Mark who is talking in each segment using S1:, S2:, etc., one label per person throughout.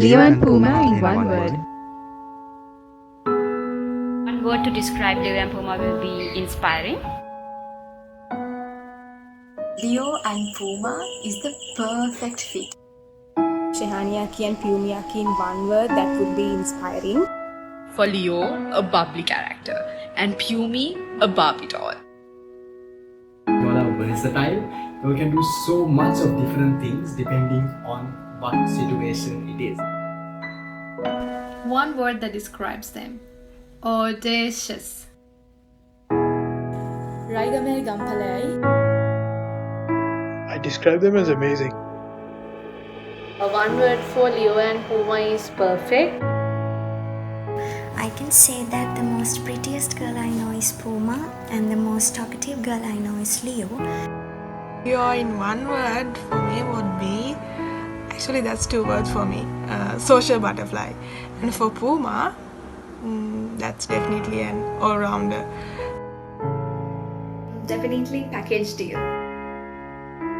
S1: Leo and Puma in one word.
S2: One word to describe Leo and Puma will be inspiring.
S3: Leo and Puma is the perfect fit.
S4: Shehaniaki and Pumiaki in one word, that would be inspiring.
S5: For Leo, a bubbly character, and Pumi, a Barbie doll.
S6: You all are versatile. You can do so much of different things depending on what situation it is.
S1: One word that describes them. Audacious.
S4: Raigamel Gampalai.
S7: I describe them as amazing.
S8: One word for Leo and Puma is perfect.
S9: I can say that the most prettiest girl I know is Puma and the most talkative girl I know is Leo.
S10: Leo in one word for me would be, actually that's two words for me, social butterfly. And for Puma, that's definitely an all-rounder.
S11: Definitely package deal.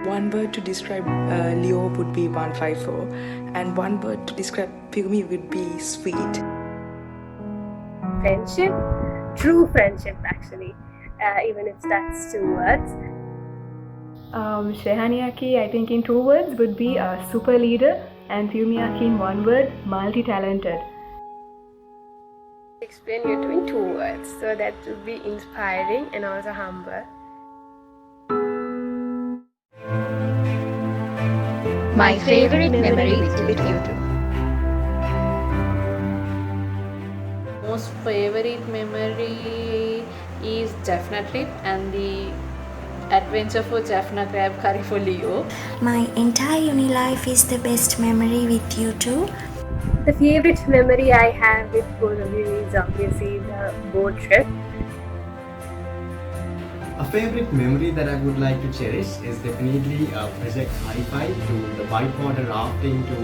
S12: One word to describe Leo would be 154, and one word to describe Pygmy would be sweet.
S8: Friendship, true friendship actually, even if that's two words.
S4: Shehaniaki, I think in two words, would be a super leader, and Pumiaki in one word, multi-talented.
S8: Explain you in two words, so that would be inspiring and also humble.
S2: My favorite memory with you two.
S8: Most favorite memory is Jaffna trip and the adventure for Jaffna crab curry for Leo.
S9: My entire uni life is the best memory with you two.
S8: The favorite memory I have with both of you is obviously the boat trip.
S6: A favorite memory that I would like to cherish is definitely Project Hi-Fi, to the whitewater rafting, to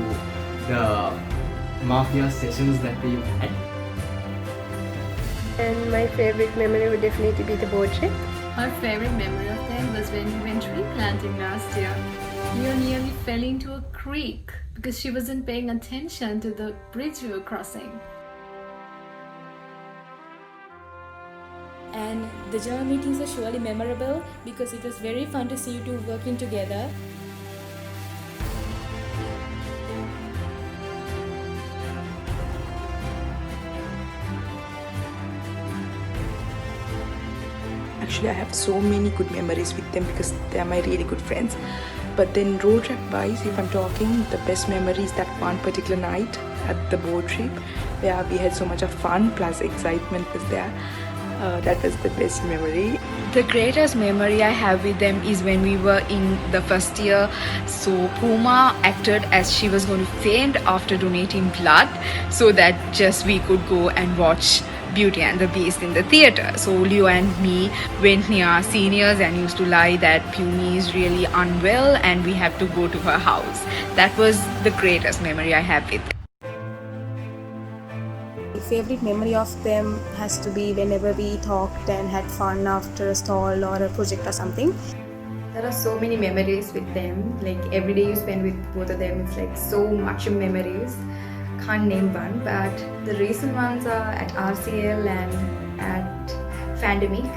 S6: the mafia sessions that we've had.
S8: And my favorite memory would definitely be the boat trip.
S1: My favorite memory of them was when we went tree planting last year. Leo nearly fell into a creek because she wasn't paying attention to the bridge we were crossing.
S4: And the Java meetings were surely memorable because it was very fun to see you two working together.
S12: Actually, I have so many good memories with them because they are my really good friends. But then road trip wise, if I'm talking, the best memory is that one particular night at the boat trip where we had so much of fun plus excitement was there. That was the best memory.
S5: The greatest memory I have with them is when we were in the first year. So Puma acted as she was going to faint after donating blood so that just we could go and watch Beauty and the Beast in the theatre. So Leo and me went near seniors and used to lie that Pumi is really unwell and we have to go to her house. That was the greatest memory I have with them.
S4: My favorite memory of them has to be whenever we talked and had fun after a stall or a project or something.
S11: There are so many memories with them. Like every day you spend with both of them, it's like so much memories. Can't name one, but the recent ones are at RCL and at Fandemic,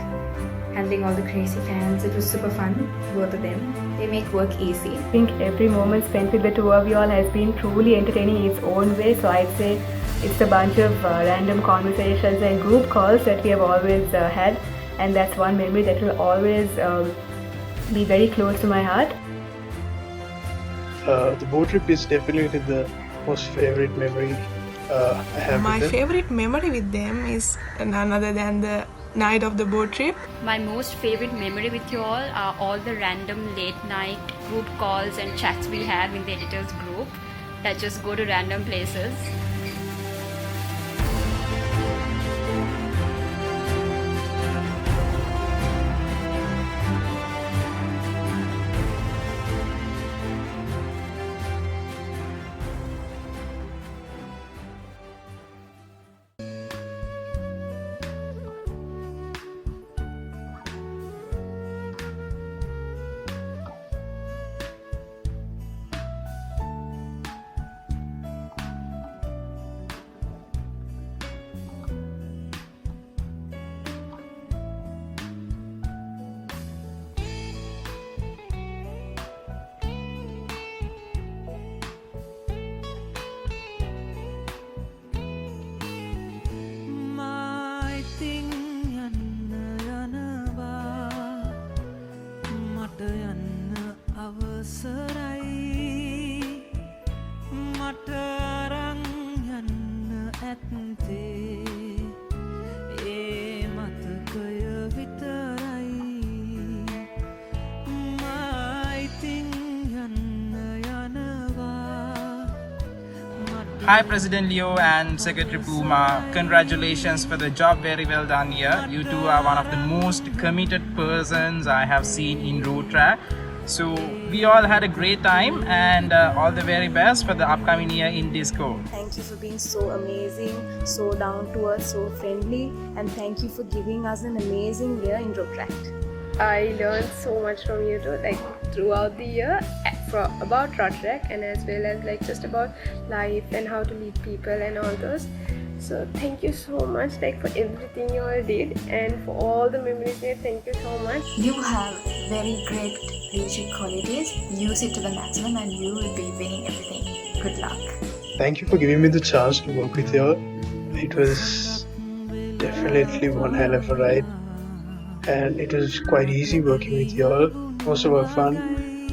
S11: handling all the crazy fans. It was super fun, both of them. They make work easy.
S4: I think every moment spent with the two of you all has been truly entertaining in its own way. So I'd say it's a bunch of random conversations and group calls that we have always had, and that's one memory that will always be very close to my heart.
S7: The boat trip is definitely the most favorite memory I have
S10: My
S7: with them.
S10: favorite memory with them is none other than the night of the boat trip.
S2: My most favorite memory with you all are all the random late night group calls and chats we have in the editors group that just go to random places.
S13: Hi President Leo and Secretary Puma, congratulations for the job, very well done here. You two are one of the most committed persons I have seen in road track. So we all had a great time and all the very best for the upcoming year in Disco.
S14: Thank you for being so amazing, so down to earth, so friendly, and thank you for giving us an amazing year in road track.
S15: I learned so much from you too, like throughout the year, about road track and as well as like just about life and how to lead people and all those. So thank you so much, like for everything you all did and for all the memories here. Thank you so much.
S3: You have very great leadership qualities. Use it to the maximum and you will be winning everything. Good luck.
S7: Thank you for giving me the chance to work with you all. It was definitely one hell of a ride. And it was quite easy working with you all. Also were fun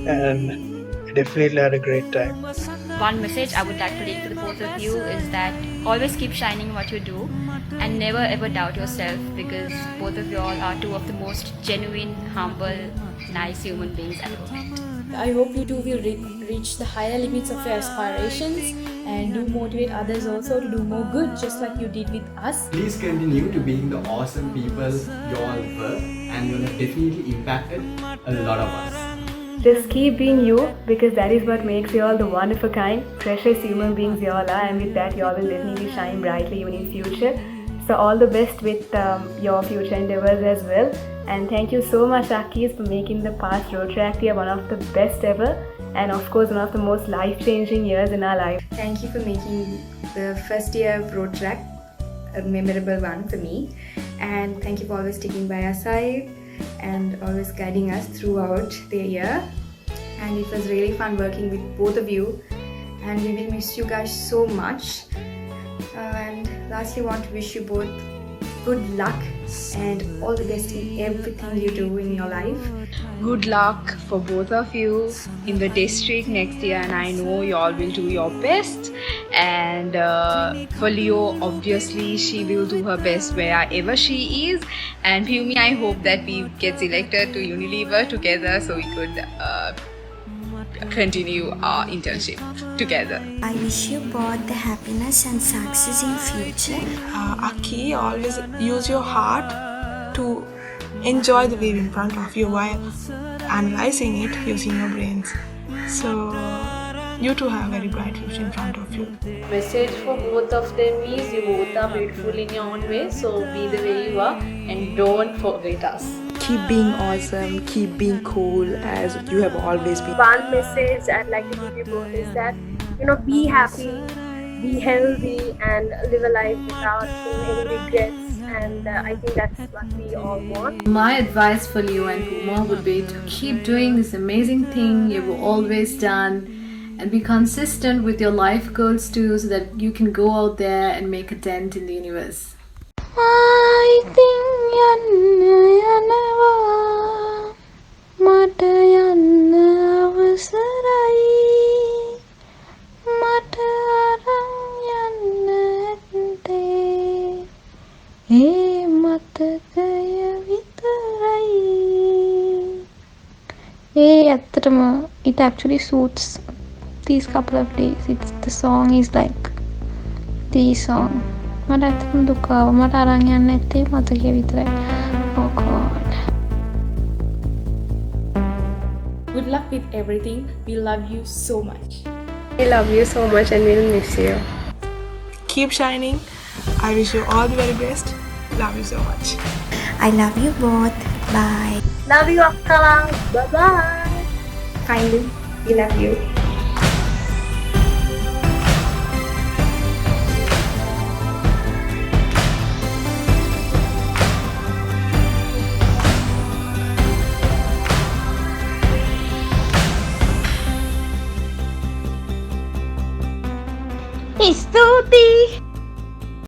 S7: and I definitely had a great time.
S2: One message I would like to leave to the both of you is that always keep shining what you do and never ever doubt yourself, because both of you all are two of the most genuine, humble, nice human beings I've met.
S16: I hope you two will reach the higher limits of your aspirations and do motivate others also to do more good, just like you did with us.
S6: Please continue to being the awesome people you all were, and you have definitely impacted a lot of us.
S4: Just keep being you, because that is what makes you all the one of a kind, precious human beings you all are, and with that you all will definitely shine brightly even in future. So all the best with your future endeavors as well. And thank you so much, Akis, for making the past road track year one of the best ever, and of course one of the most life-changing years in our life.
S11: Thank you for making the first year of road track a memorable one for me, and thank you for always sticking by our side and always guiding us throughout the year. And it was really fun working with both of you, and we will miss you guys so much. And lastly, want to wish you both good luck and all the best in everything you do in your life.
S5: Good luck for both of you in the district next year, and I know you all will do your best. And for Leo, obviously she will do her best wherever she is. And Pumi, I hope that we get selected to Unilever together so we could continue our internship together.
S9: I wish you both the happiness and success in future.
S10: Aki, always use your heart to enjoy the wave in front of you while analyzing it using your brains. So you two have a very bright future in front of you.
S8: Message for both of them is you both are beautiful in your own way, so be the way you are and don't forget us.
S12: Keep being awesome, keep being cool as you have always been.
S15: One message I'd like to give you both is that, be happy, be healthy, and live a life without any regrets. And I think that's what we all want.
S1: My advice for Leo and Puma would be to keep doing this amazing thing you've always done, and be consistent with your life goals too, so that you can go out there and make a dent in the universe.
S17: I think යනවා මට යන්න අවසරයි මට අරන් යන්න ඇත්තේ ඒ මතකය විතරයි ඇත්තටම it actually suits these couple of days. The song is like the song. මට ඇත්තටම දුක ආවා. මට අරන් යන්න නැත්තේ මතකය විතරයි. Oh God.
S16: Good luck with everything. We love you so much.
S15: We love you so much and we'll miss you.
S10: Keep shining. I wish you all the very best. Love you so much.
S9: I love you both. Bye.
S15: Love you, Akkala. Bye-bye.
S11: Finally, we love you.
S17: ස්තුතියි